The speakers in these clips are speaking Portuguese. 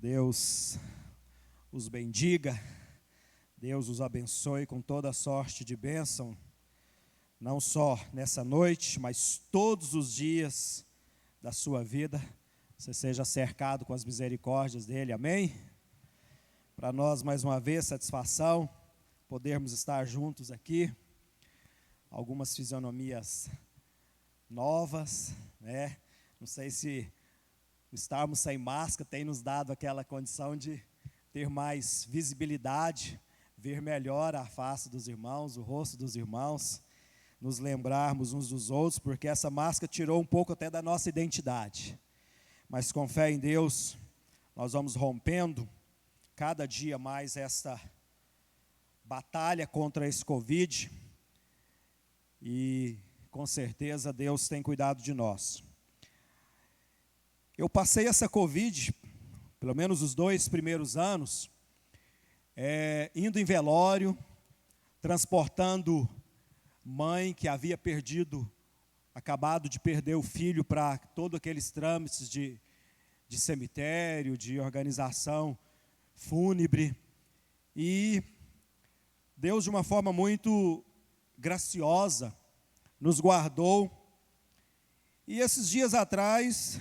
Deus os bendiga, Deus os abençoe com toda sorte de bênção, não só nessa noite, mas todos os dias da sua vida, você seja cercado com as misericórdias dele, amém? Para nós, mais uma vez, satisfação, podermos estar juntos aqui, algumas fisionomias novas, né? Não sei se estarmos sem máscara tem nos dado aquela condição de ter mais visibilidade, ver melhor a face dos irmãos, o rosto dos irmãos, nos lembrarmos uns dos outros, porque essa máscara tirou um pouco até da nossa identidade. Mas com fé em Deus, nós vamos rompendo cada dia mais esta batalha contra esse Covid, e com certeza Deus tem cuidado de nós. Eu passei essa Covid, pelo menos os 2 primeiros anos, indo em velório, transportando mãe que havia acabado de perder o filho para todos aqueles trâmites de cemitério, de organização fúnebre. E Deus, de uma forma muito graciosa, nos guardou. E esses dias atrás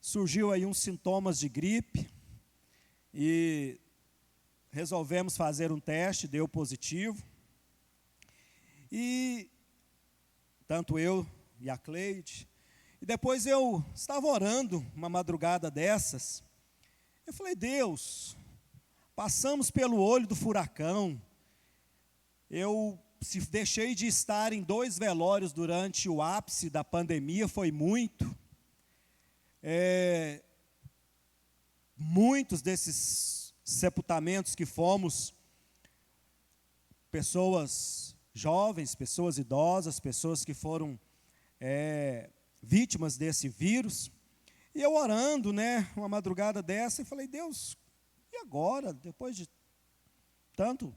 surgiu aí uns sintomas de gripe e resolvemos fazer um teste, deu positivo. E tanto eu e a Cleide, e depois eu estava orando uma madrugada dessas, eu falei: Deus, passamos pelo olho do furacão, eu deixei de estar em 2 velórios durante o ápice da pandemia, foi muito. Muitos desses sepultamentos que fomos, pessoas jovens, pessoas idosas, pessoas que foram vítimas desse vírus. E eu orando, uma madrugada dessa, e falei: Deus, e agora, depois de tanto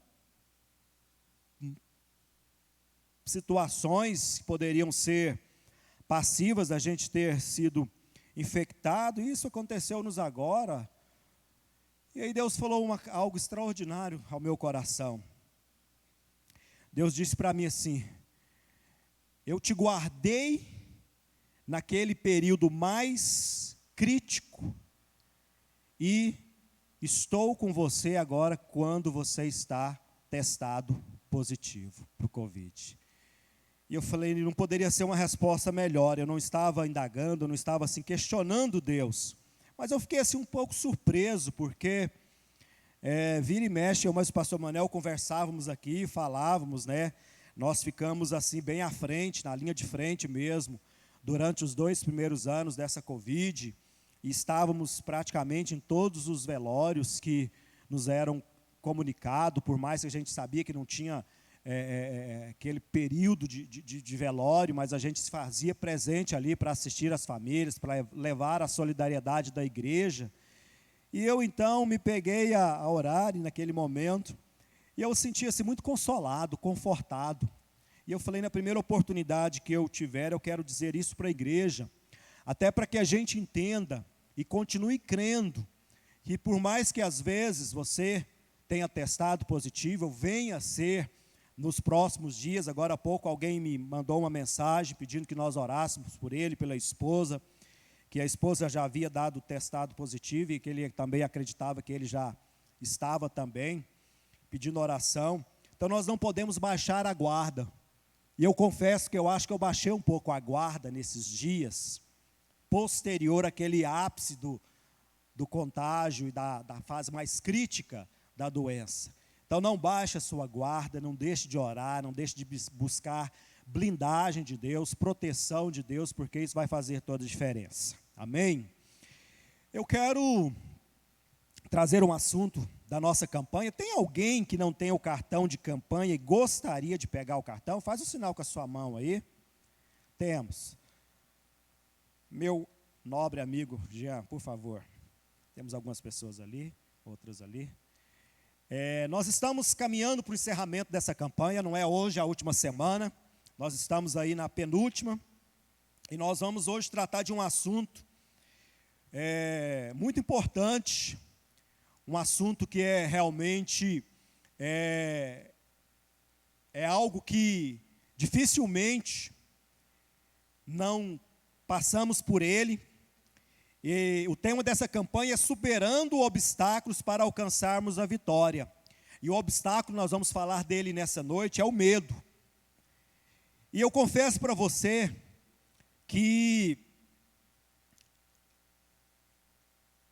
situações que poderiam ser passivas da gente ter sido infectado, isso aconteceu-nos agora. E aí Deus falou algo extraordinário ao meu coração. Deus disse para mim assim: eu te guardei naquele período mais crítico e estou com você agora quando você está testado positivo para o Covid. E eu falei, não poderia ser uma resposta melhor. Eu não estava indagando, eu não estava assim questionando Deus, mas eu fiquei assim um pouco surpreso, porque vira e mexe, eu mais o pastor Manel conversávamos aqui, falávamos, nós ficamos assim bem à frente, na linha de frente mesmo, durante os 2 primeiros anos dessa Covid, e estávamos praticamente em todos os velórios que nos eram comunicados, por mais que a gente sabia que não tinha aquele período de velório, mas a gente se fazia presente ali para assistir as famílias, para levar a solidariedade da igreja. E eu então me peguei a orar naquele momento, e eu sentia-se muito consolado, confortado. E eu falei, na primeira oportunidade que eu tiver, eu quero dizer isso para a igreja, até para que a gente entenda e continue crendo, que por mais que às vezes você tenha testado positivo, venha a ser nos próximos dias. Agora há pouco alguém me mandou uma mensagem pedindo que nós orássemos por ele, pela esposa, que a esposa já havia dado testado positivo e que ele também acreditava que ele já estava também, pedindo oração. Então nós não podemos baixar a guarda. E eu confesso que eu acho que eu baixei um pouco a guarda nesses dias, posterior àquele ápice do contágio e da fase mais crítica da doença. Então não baixe a sua guarda, não deixe de orar, não deixe de buscar blindagem de Deus, proteção de Deus, porque isso vai fazer toda a diferença. Amém? Eu quero trazer um assunto da nossa campanha. Tem alguém que não tem o cartão de campanha e gostaria de pegar o cartão? Faz um sinal com a sua mão aí. Temos. Meu nobre amigo Jean, por favor. Temos algumas pessoas ali, outras ali. Nós estamos caminhando para o encerramento dessa campanha, não é hoje a última semana, nós estamos aí na penúltima, e nós vamos hoje tratar de um assunto muito importante, um assunto que é realmente algo que dificilmente não passamos por ele. E o tema dessa campanha é superando obstáculos para alcançarmos a vitória. E o obstáculo, nós vamos falar dele nessa noite, é o medo. E eu confesso para você que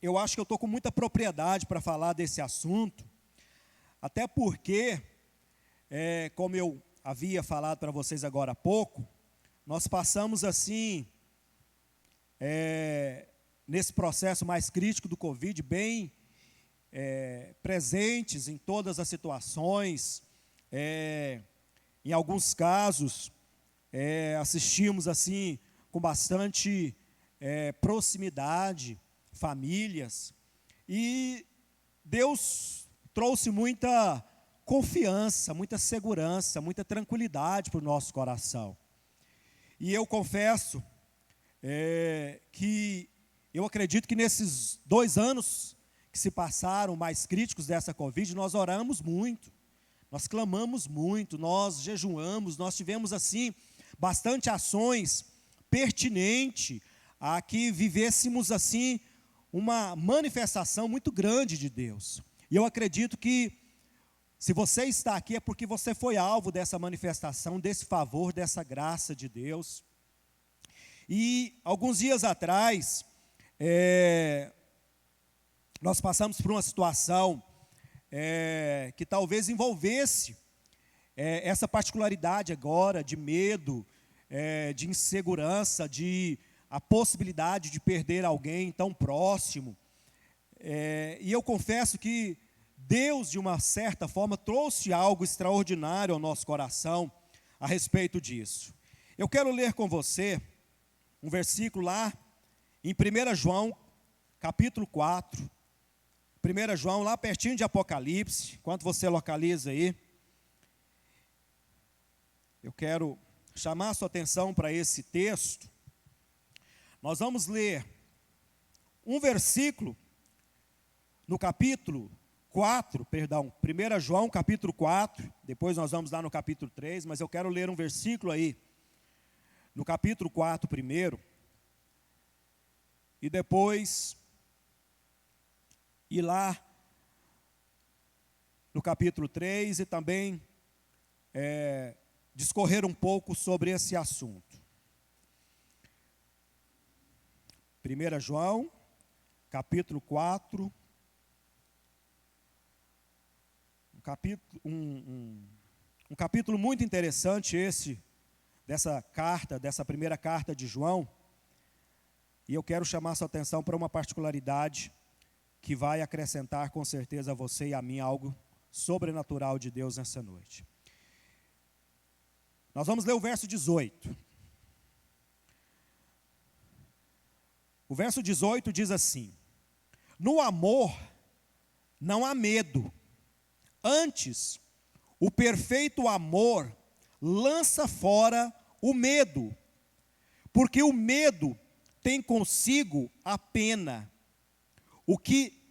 eu acho que eu estou com muita propriedade para falar desse assunto, até porque, como eu havia falado para vocês agora há pouco, nós passamos assim, nesse processo mais crítico do Covid, bem presentes em todas as situações. Em alguns casos, assistimos assim com bastante proximidade, famílias, e Deus trouxe muita confiança, muita segurança, muita tranquilidade para o nosso coração. E eu confesso que eu acredito que nesses 2 anos que se passaram mais críticos dessa Covid, nós oramos muito, nós clamamos muito, nós jejuamos, nós tivemos assim bastante ações pertinentes a que vivêssemos assim uma manifestação muito grande de Deus. E eu acredito que se você está aqui é porque você foi alvo dessa manifestação, desse favor, dessa graça de Deus. E alguns dias atrás, nós passamos por uma situação que talvez envolvesse essa particularidade agora de medo, de insegurança, de a possibilidade de perder alguém tão próximo. E eu confesso que Deus, de uma certa forma, trouxe algo extraordinário ao nosso coração a respeito disso. Eu quero ler com você um versículo lá em 1 João, capítulo 4. 1 João, lá pertinho de Apocalipse, enquanto você localiza aí. Eu quero chamar a sua atenção para esse texto. Nós vamos ler um versículo no capítulo 4, 1 João capítulo 4, depois nós vamos lá no capítulo 3, mas eu quero ler um versículo aí, no capítulo 4 primeiro, e depois ir lá no capítulo 3 e também discorrer um pouco sobre esse assunto. 1 João, capítulo 4, um capítulo muito interessante esse, dessa primeira carta de João, e eu quero chamar sua atenção para uma particularidade que vai acrescentar com certeza a você e a mim algo sobrenatural de Deus nessa noite. Nós vamos ler o verso 18. O verso 18 diz assim: no amor não há medo, antes, o perfeito amor lança fora o medo, porque o medo tem consigo a pena. O que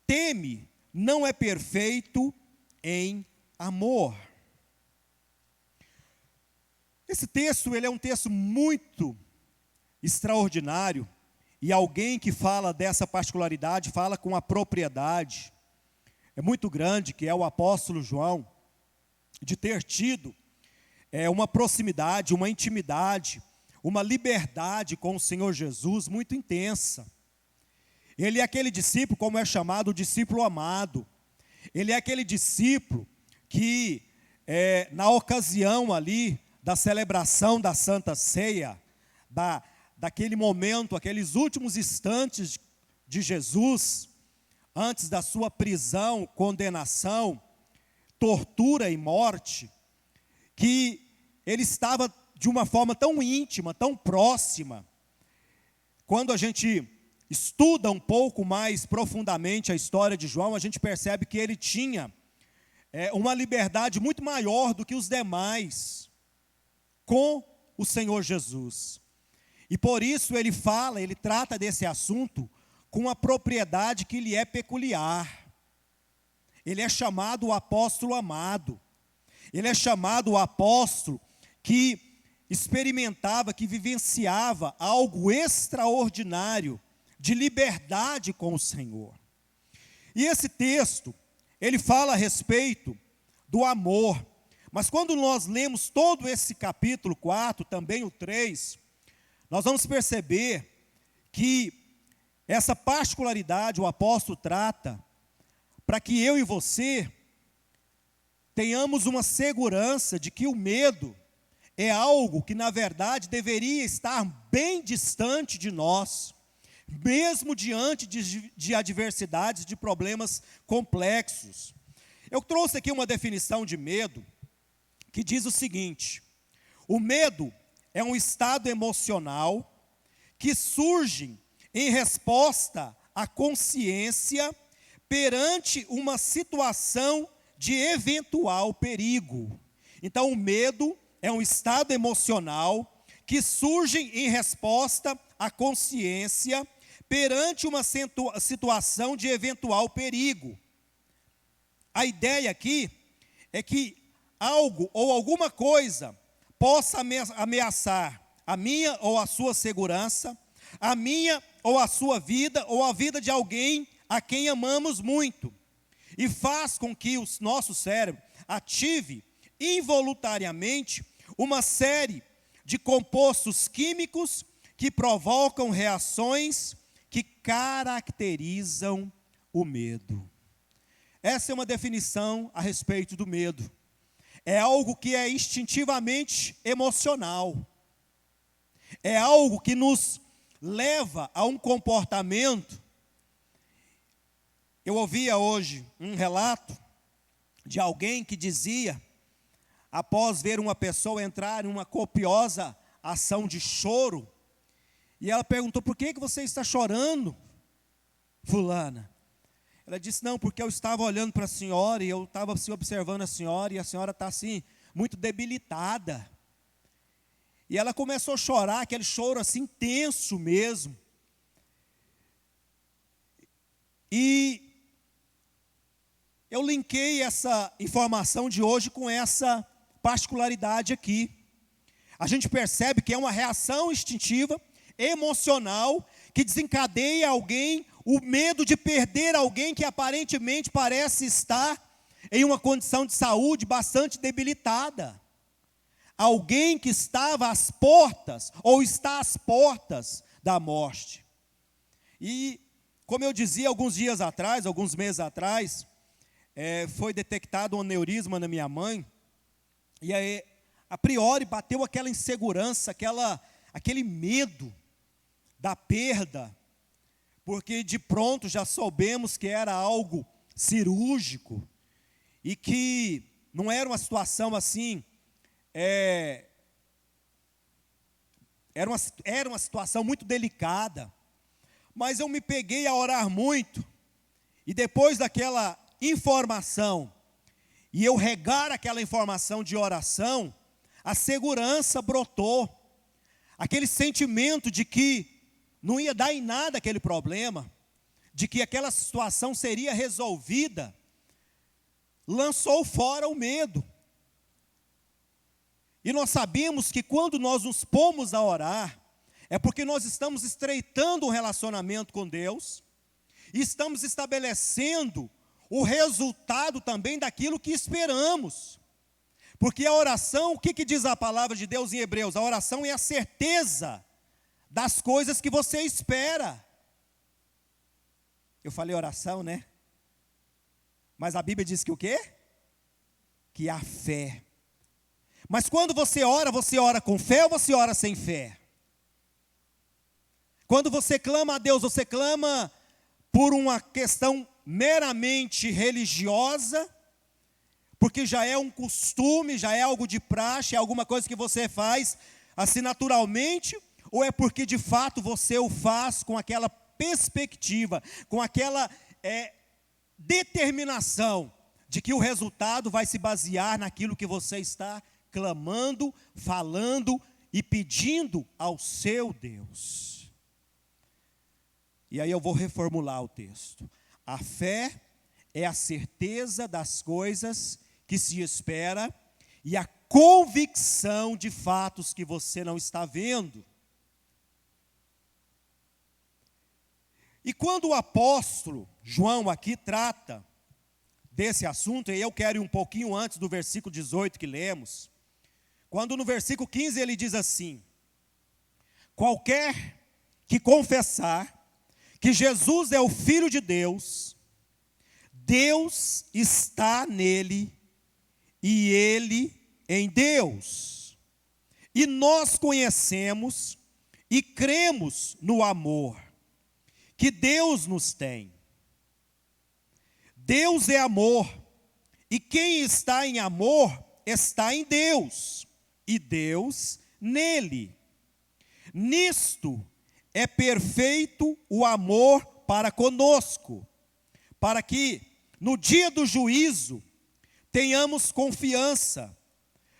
teme não é perfeito em amor. Esse texto, ele é um texto muito extraordinário, e alguém que fala dessa particularidade, fala com a propriedade, é muito grande, que é o apóstolo João, de ter tido uma proximidade, uma intimidade, uma liberdade com o Senhor Jesus muito intensa. Ele é aquele discípulo, como é chamado, o discípulo amado. Ele é aquele discípulo que, na ocasião ali, da celebração da Santa Ceia, daquele momento, aqueles últimos instantes de Jesus, antes da sua prisão, condenação, tortura e morte, que ele estava de uma forma tão íntima, tão próxima. Quando a gente estuda um pouco mais profundamente a história de João, a gente percebe que ele tinha uma liberdade muito maior do que os demais com o Senhor Jesus. E por isso ele trata desse assunto com a propriedade que lhe é peculiar. Ele é chamado o apóstolo amado. Ele é chamado o apóstolo que experimentava, que vivenciava algo extraordinário de liberdade com o Senhor. E esse texto, ele fala a respeito do amor. Mas quando nós lemos todo esse capítulo 4, também o 3, nós vamos perceber que essa particularidade o apóstolo trata para que eu e você tenhamos uma segurança de que o medo é algo que, na verdade, deveria estar bem distante de nós, mesmo diante de adversidades, de problemas complexos. Eu trouxe aqui uma definição de medo que diz o seguinte: o medo é um estado emocional que surge em resposta à consciência perante uma situação de eventual perigo. Então, o medo é um estado emocional que surge em resposta à consciência perante uma situação de eventual perigo. A ideia aqui é que algo ou alguma coisa possa ameaçar a minha ou a sua segurança, a minha ou a sua vida, ou a vida de alguém a quem amamos muito. E faz com que o nosso cérebro ative involuntariamente uma série de compostos químicos que provocam reações que caracterizam o medo. Essa é uma definição a respeito do medo. É algo que é instintivamente emocional. É algo que nos leva a um comportamento. Eu ouvia hoje um relato de alguém que dizia, após ver uma pessoa entrar em uma copiosa ação de choro, e ela perguntou: por que você está chorando, fulana? Ela disse: não, porque eu estava olhando para a senhora, e eu estava assim, observando a senhora, e a senhora está assim, muito debilitada. E ela começou a chorar, aquele choro assim, intenso mesmo. E eu linkei essa informação de hoje com essa particularidade aqui. A gente percebe que é uma reação instintiva, emocional, que desencadeia alguém, o medo de perder alguém que aparentemente parece estar em uma condição de saúde bastante debilitada. Alguém que estava às portas, ou está às portas da morte. E, como eu dizia alguns meses atrás, foi detectado um aneurisma na minha mãe, e aí, a priori, bateu aquela insegurança, aquele medo da perda, porque de pronto já soubemos que era algo cirúrgico, e que não era uma situação assim, era uma situação muito delicada, mas eu me peguei a orar muito, e depois daquela informação, e eu regar aquela informação de oração, a segurança brotou, aquele sentimento de que não ia dar em nada aquele problema, de que aquela situação seria resolvida, lançou fora o medo. E nós sabemos que quando nós nos pomos a orar, é porque nós estamos estreitando um relacionamento com Deus, e estamos estabelecendo o resultado também daquilo que esperamos. Porque a oração, o que diz a palavra de Deus em Hebreus? A oração é a certeza das coisas que você espera. Eu falei oração, né? Mas a Bíblia diz que o quê? Que há fé. Mas quando você ora com fé ou você ora sem fé? Quando você clama a Deus, você clama por uma questão meramente religiosa, porque já é um costume, já é algo de praxe, é alguma coisa que você faz assim naturalmente, ou é porque de fato você o faz com aquela perspectiva, com aquela determinação de que o resultado vai se basear naquilo que você está clamando, falando e pedindo ao seu Deus. E aí eu vou reformular o texto. A fé é a certeza das coisas que se espera e a convicção de fatos que você não está vendo. E quando o apóstolo João aqui trata desse assunto, e eu quero ir um pouquinho antes do versículo 18 que lemos, quando no versículo 15 ele diz assim: qualquer que confessar que Jesus é o Filho de Deus, Deus está nele e ele em Deus. E nós conhecemos e cremos no amor que Deus nos tem. Deus é amor, e quem está em amor está em Deus, e Deus nele. Nisto é perfeito o amor para conosco, para que no dia do juízo tenhamos confiança,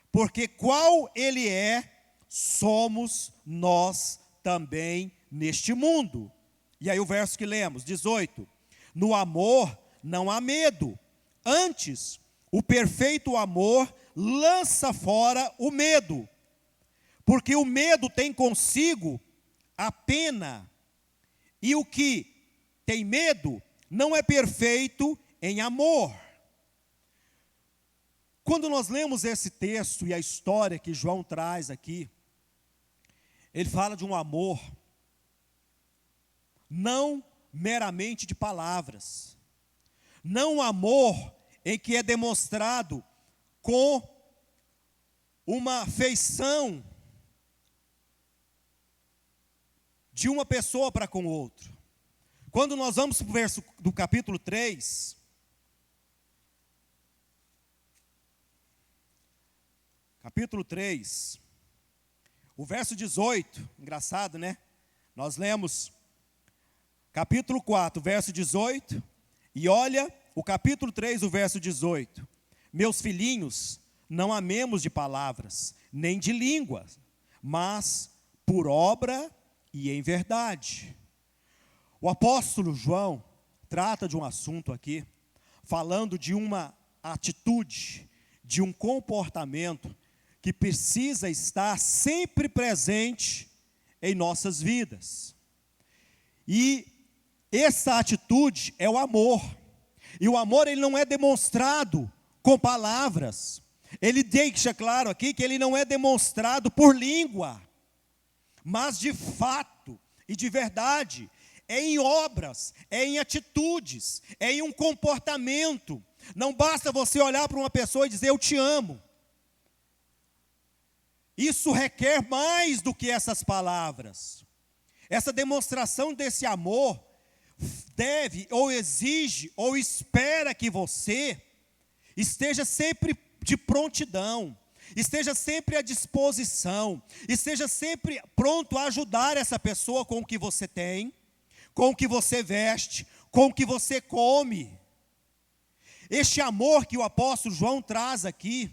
porque qual ele é, somos nós também neste mundo. E aí o verso que lemos, 18: no amor não há medo, antes o perfeito amor lança fora o medo, porque o medo tem consigo a pena, e o que tem medo não é perfeito em amor. Quando nós lemos esse texto e a história que João traz aqui, ele fala de um amor não meramente de palavras, não um amor em que é demonstrado com uma afeição de uma pessoa para com o outro. Quando nós vamos para o verso do capítulo 3, o verso 18, engraçado, né? Nós lemos capítulo 4, verso 18, e olha o capítulo 3, o verso 18. Meus filhinhos, não amemos de palavras, nem de língua, mas por obra e em verdade. O apóstolo João trata de um assunto aqui, falando de uma atitude, de um comportamento que precisa estar sempre presente em nossas vidas. E essa atitude é o amor. E o amor, ele não é demonstrado com palavras. Ele deixa claro aqui que ele não é demonstrado por língua, mas de fato e de verdade. É em obras, é em atitudes, é em um comportamento. Não basta você olhar para uma pessoa e dizer eu te amo. Isso requer mais do que essas palavras. Essa demonstração desse amor deve, ou exige, ou espera que você esteja sempre de prontidão, esteja sempre à disposição, esteja sempre pronto a ajudar essa pessoa com o que você tem, com o que você veste, com o que você come. Este amor que o apóstolo João traz aqui,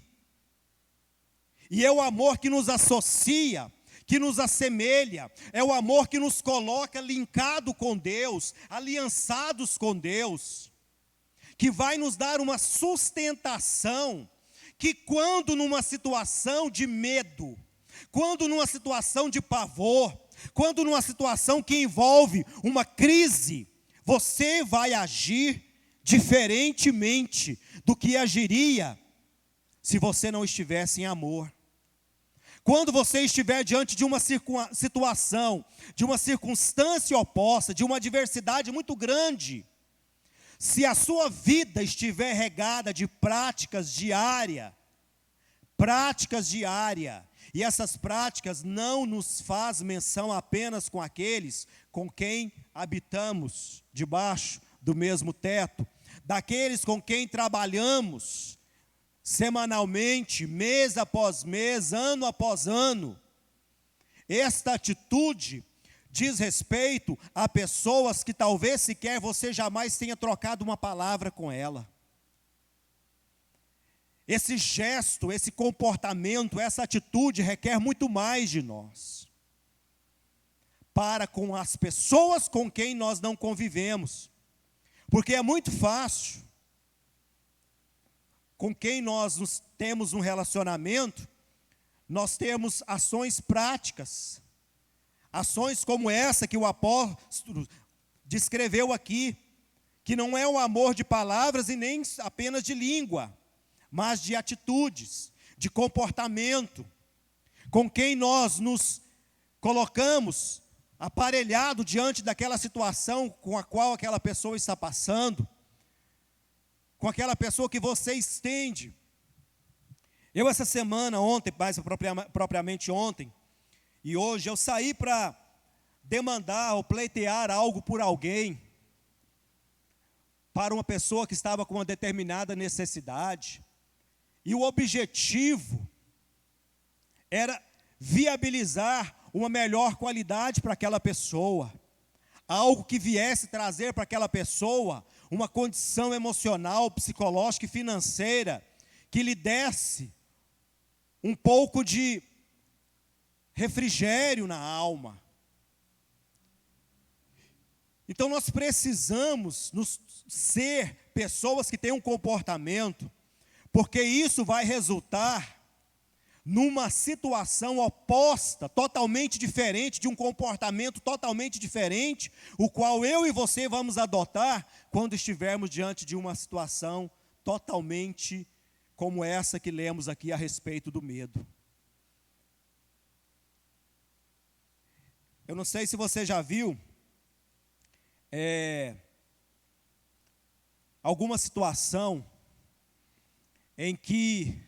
e é o amor que nos associa, que nos assemelha, é o amor que nos coloca linkado com Deus, aliançados com Deus, que vai nos dar uma sustentação, que quando numa situação de medo, quando numa situação de pavor, quando numa situação que envolve uma crise, você vai agir diferentemente do que agiria se você não estivesse em amor. Quando você estiver diante de uma situação, de uma circunstância oposta, de uma adversidade muito grande, se a sua vida estiver regada de práticas diárias, e essas práticas não nos faz menção apenas com aqueles com quem habitamos debaixo do mesmo teto, daqueles com quem trabalhamos semanalmente, mês após mês, ano após ano. Esta atitude diz respeito a pessoas que talvez sequer você jamais tenha trocado uma palavra com ela. Esse gesto, esse comportamento, essa atitude requer muito mais de nós. para com as pessoas com quem nós não convivemos. Porque é muito fácil, com quem nós temos um relacionamento, nós temos ações práticas, ações como essa que o apóstolo descreveu aqui, que não é um amor de palavras e nem apenas de língua, mas de atitudes, de comportamento, com quem nós nos colocamos aparelhado diante daquela situação com a qual aquela pessoa está passando, com aquela pessoa que você estende. Eu essa semana, ontem, mais propriamente ontem, e hoje, eu saí para demandar ou pleitear algo por alguém, para uma pessoa que estava com uma determinada necessidade, e o objetivo era viabilizar uma melhor qualidade para aquela pessoa, algo que viesse trazer para aquela pessoa uma condição emocional, psicológica e financeira, que lhe desse um pouco de refrigério na alma. Então nós precisamos ser pessoas que têm um comportamento, porque isso vai resultar numa situação oposta, totalmente diferente, de um comportamento totalmente diferente, o qual eu e você vamos adotar quando estivermos diante de uma situação totalmente como essa que lemos aqui a respeito do medo. Eu não sei se você já viu alguma situação em que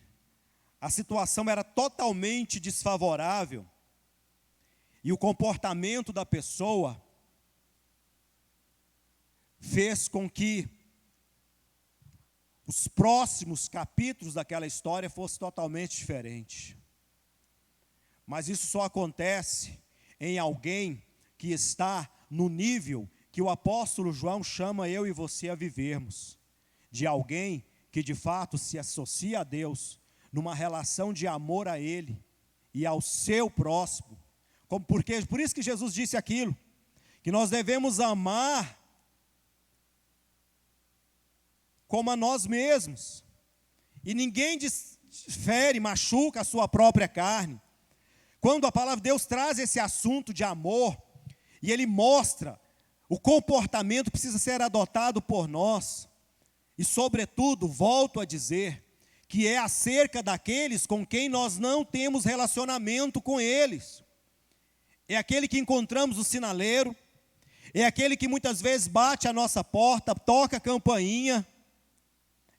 a situação era totalmente desfavorável e o comportamento da pessoa fez com que os próximos capítulos daquela história fossem totalmente diferentes. Mas isso só acontece em alguém que está no nível que o apóstolo João chama eu e você a vivermos, de alguém que de fato se associa a Deus, numa relação de amor a Ele e ao seu próximo. Por isso que Jesus disse aquilo, que nós devemos amar como a nós mesmos. E ninguém fere, machuca a sua própria carne. Quando a palavra de Deus traz esse assunto de amor, e Ele mostra o comportamento que precisa ser adotado por nós, e sobretudo, volto a dizer, que é acerca daqueles com quem nós não temos relacionamento com eles. É aquele que encontramos no sinaleiro, é aquele que muitas vezes bate a nossa porta, toca a campainha,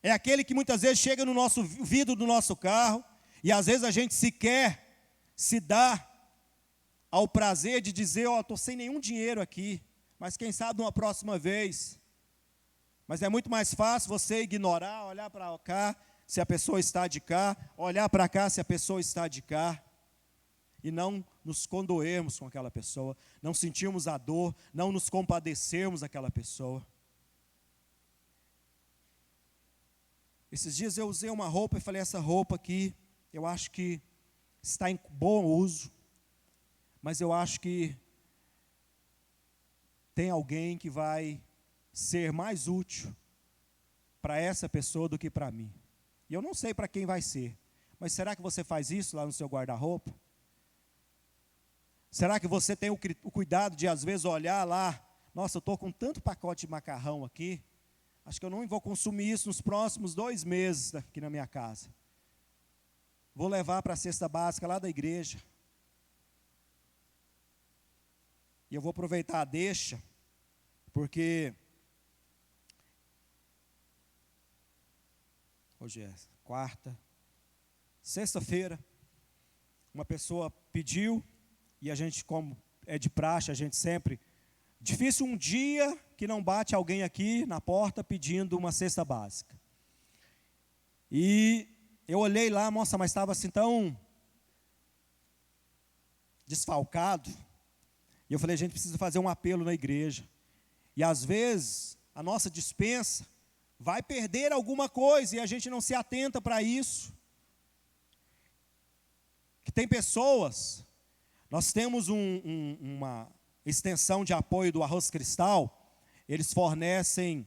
é aquele que muitas vezes chega no nosso vidro do nosso carro, e às vezes a gente sequer se dá ao prazer de dizer, estou sem nenhum dinheiro aqui, mas quem sabe numa próxima vez. Mas é muito mais fácil você ignorar, olhar para cá, se a pessoa está de cá, olhar para cá se a pessoa está de cá, e não nos condoermos com aquela pessoa, não sentirmos a dor, não nos compadecermos daquela pessoa. Esses dias eu usei uma roupa e falei, essa roupa aqui, eu acho que está em bom uso, mas eu acho que tem alguém que vai ser mais útil para essa pessoa do que para mim. E eu não sei para quem vai ser, mas será que você faz isso lá no seu guarda-roupa? Será que você tem o cuidado de às vezes olhar lá, nossa, eu estou com tanto pacote de macarrão aqui, acho que eu não vou consumir isso nos próximos 2 meses aqui na minha casa. Vou levar para a cesta básica lá da igreja. E eu vou aproveitar a deixa, porque hoje é quarta, sexta-feira, uma pessoa pediu, e a gente, como é de praxe, a gente sempre, difícil um dia que não bate alguém aqui na porta pedindo uma cesta básica. E eu olhei lá, nossa, mas estava assim tão desfalcado, e eu falei, a gente precisa fazer um apelo na igreja. E às vezes, a nossa despensa vai perder alguma coisa, e a gente não se atenta para isso. Que tem pessoas, nós temos extensão de apoio do Arroz Cristal, eles fornecem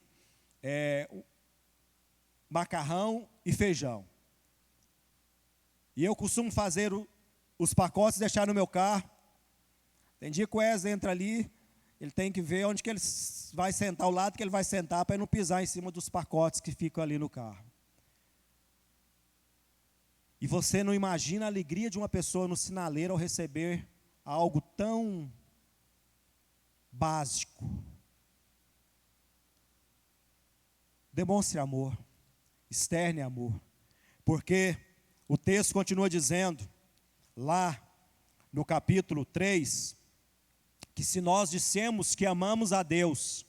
macarrão e feijão. E eu costumo fazer os pacotes e deixar no meu carro. Tem dia que o Wesley entra ali, ele tem que ver onde que ele vai sentar, o lado que ele vai sentar, para ele não pisar em cima dos pacotes que ficam ali no carro. E você não imagina a alegria de uma pessoa no sinaleiro ao receber algo tão básico. Demonstre amor, externe amor, porque o texto continua dizendo, lá no capítulo 3, que se nós dissemos que amamos a Deus,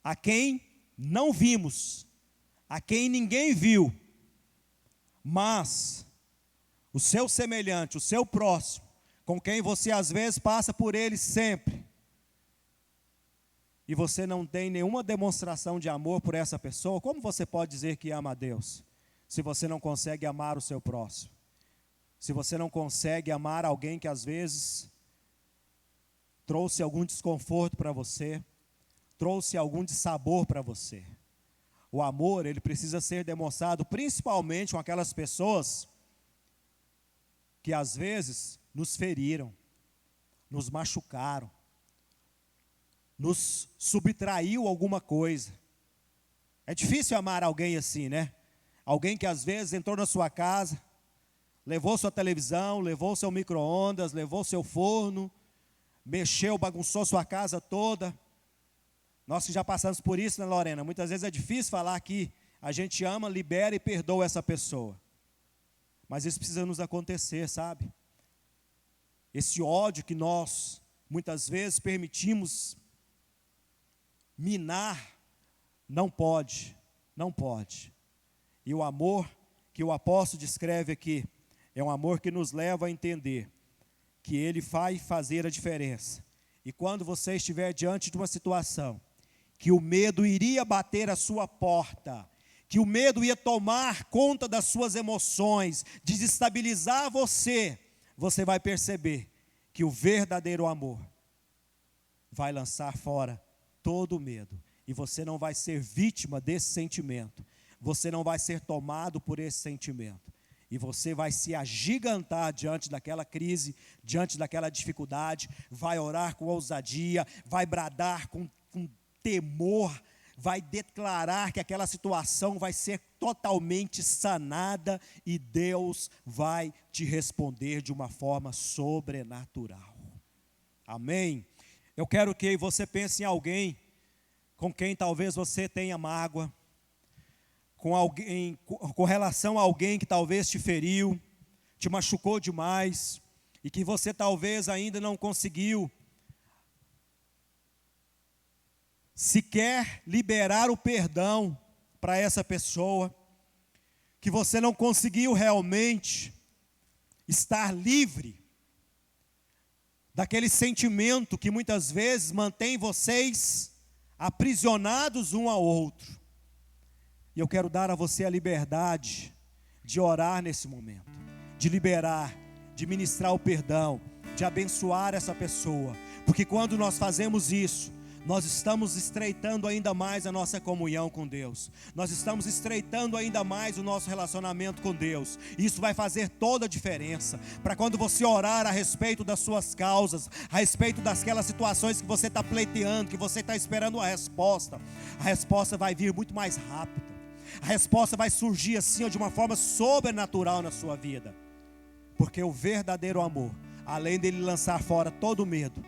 a quem não vimos, a quem ninguém viu, mas o seu semelhante, o seu próximo, com quem você às vezes passa por ele sempre, e você não tem nenhuma demonstração de amor por essa pessoa, como você pode dizer que ama a Deus, se você não consegue amar o seu próximo? Se você não consegue amar alguém que às vezes trouxe algum desconforto para você, trouxe algum dissabor para você. O amor, ele precisa ser demonstrado principalmente com aquelas pessoas que às vezes nos feriram, nos machucaram, nos subtraiu alguma coisa. É difícil amar alguém assim, né? Alguém que às vezes entrou na sua casa, levou sua televisão, levou seu micro-ondas, levou seu forno, mexeu, bagunçou sua casa toda. Nós que já passamos por isso, né, Lorena? Muitas vezes é difícil falar que a gente ama, libera e perdoa essa pessoa. Mas isso precisa nos acontecer, sabe? Esse ódio que nós, muitas vezes, permitimos minar, não pode, não pode. E o amor que o apóstolo descreve aqui, é um amor que nos leva a entender que ele vai fazer a diferença. E quando você estiver diante de uma situação que o medo iria bater a sua porta, que o medo ia tomar conta das suas emoções, desestabilizar você, você vai perceber que o verdadeiro amor vai lançar fora todo o medo. E você não vai ser vítima desse sentimento. Você não vai ser tomado por esse sentimento. E você vai se agigantar diante daquela crise, diante daquela dificuldade, vai orar com ousadia, vai bradar com temor, vai declarar que aquela situação vai ser totalmente sanada e Deus vai te responder de uma forma sobrenatural. Amém? Eu quero que você pense em alguém com quem talvez você tenha mágoa, com relação a alguém que talvez te feriu, te machucou demais, e que você talvez ainda não conseguiu sequer liberar o perdão para essa pessoa, que você não conseguiu realmente estar livre daquele sentimento que muitas vezes mantém vocês aprisionados um ao outro. E eu quero dar a você a liberdade de orar nesse momento, de liberar, de ministrar o perdão, de abençoar essa pessoa, porque quando nós fazemos isso, nós estamos estreitando ainda mais a nossa comunhão com Deus, nós estamos estreitando ainda mais o nosso relacionamento com Deus. Isso vai fazer toda a diferença, para quando você orar a respeito das suas causas, a respeito daquelas situações que você está pleiteando, que você está esperando a resposta vai vir muito mais rápida, a resposta vai surgir assim, de uma forma sobrenatural na sua vida, porque o verdadeiro amor, além dele lançar fora todo o medo,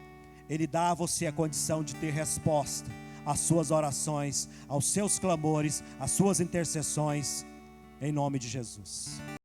ele dá a você a condição de ter resposta às suas orações, aos seus clamores, às suas intercessões, em nome de Jesus.